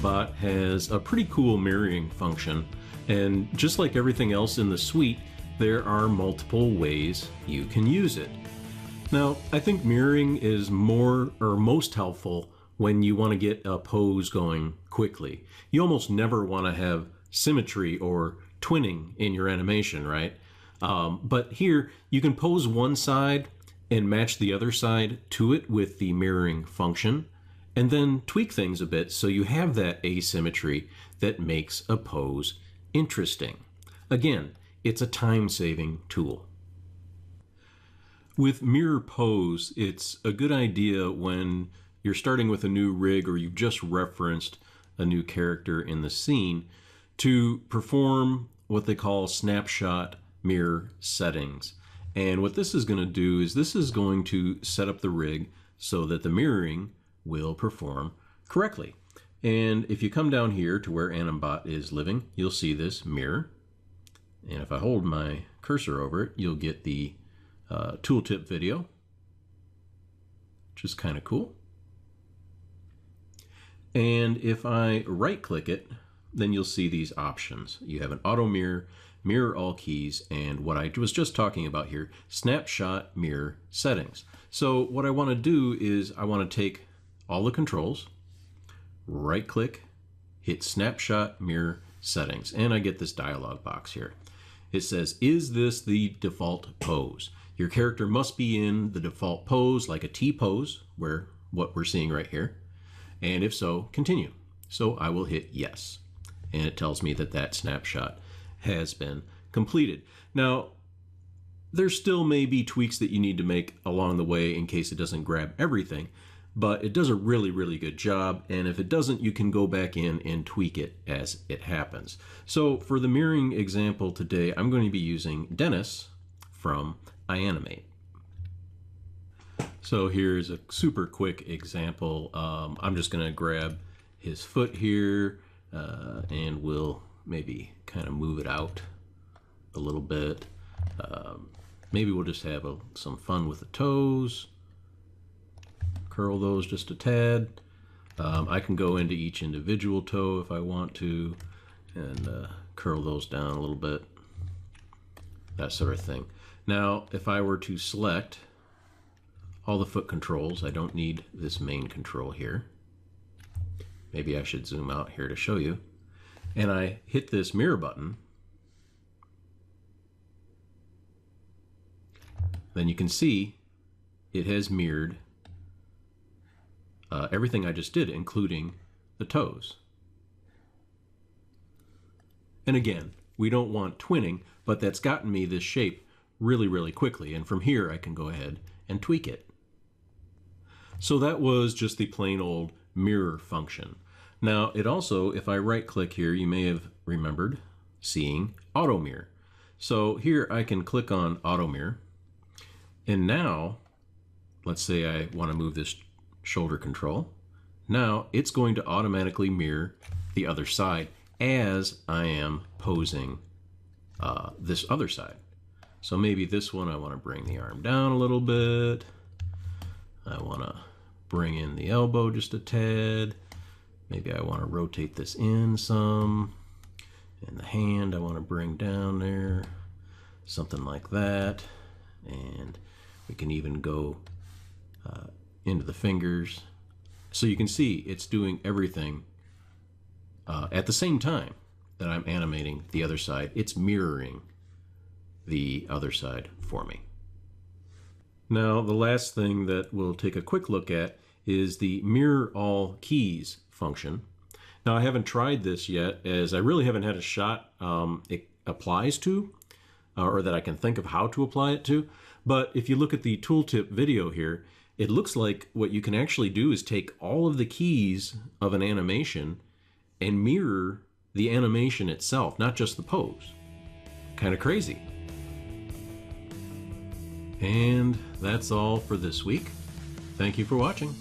animBot has a pretty cool mirroring function, and just like everything else in the suite, there are multiple ways you can use it. Now, I think mirroring is more or most helpful when you want to get a pose going quickly. You almost never want to have symmetry or twinning in your animation, right? But here, you can pose one side and match the other side to it with the mirroring function, and then tweak things a bit so you have that asymmetry that makes a pose interesting. Again, it's a time-saving tool. With mirror pose, it's a good idea when you're starting with a new rig or you've just referenced a new character in the scene to perform what they call snapshot mirror settings. And what this is going to do is this is going to set up the rig so that the mirroring will perform correctly. And if you come down here to where animBot is living, you'll see this mirror. And if I hold my cursor over it, you'll get the tooltip video, which is kind of cool. And if I right click it, then you'll see these options. You have an auto mirror, mirror all keys, and what I was just talking about here, snapshot mirror settings. So what I want to do is I want to take all the controls, right click, hit snapshot mirror settings, and I get this dialog box here. It says, is this the default pose? Your character must be in the default pose, like a T pose, where what we're seeing right here. And if so, continue. So I will hit yes. And it tells me that that snapshot has been completed. Now, there still may be tweaks that you need to make along the way in case it doesn't grab everything, but it does a really, really good job. And if it doesn't, you can go back in and tweak it as it happens. So for the mirroring example today, I'm going to be using Dennis from iAnimate. So here's a super quick example. I'm just going to grab his foot here and we'll maybe kind of move it out a little bit. Maybe we'll just have some fun with the toes. Curl those just a tad. I can go into each individual toe if I want to and curl those down a little bit. That sort of thing. Now, if I were to select all the foot controls, I don't need this main control here. Maybe I should zoom out here to show you. And I hit this mirror button. Then you can see it has mirrored everything I just did, including the toes. And again, we don't want twinning, but that's gotten me this shape really, really quickly. And from here, I can go ahead and tweak it. So that was just the plain old mirror function. Now, it also, if I right click here, you may have remembered seeing auto mirror. So here I can click on auto mirror. And now, let's say I want to move this shoulder control. Now it's going to automatically mirror the other side as I am posing this other side. So maybe this one I want to bring the arm down a little bit. I want to bring in the elbow just a tad. Maybe I want to rotate this in some. And the hand I want to bring down there. Something like that. And we can even go into the fingers. So you can see it's doing everything at the same time that I'm animating the other side. It's mirroring the other side for me. Now, the last thing that we'll take a quick look at is the mirror all keys function. Now, I haven't tried this yet, as I really haven't had a shot it applies to, or that I can think of how to apply it to. But if you look at the tooltip video here, it looks like what you can actually do is take all of the keys of an animation and mirror the animation itself, not just the pose. Kind of crazy. And that's all for this week. Thank you for watching.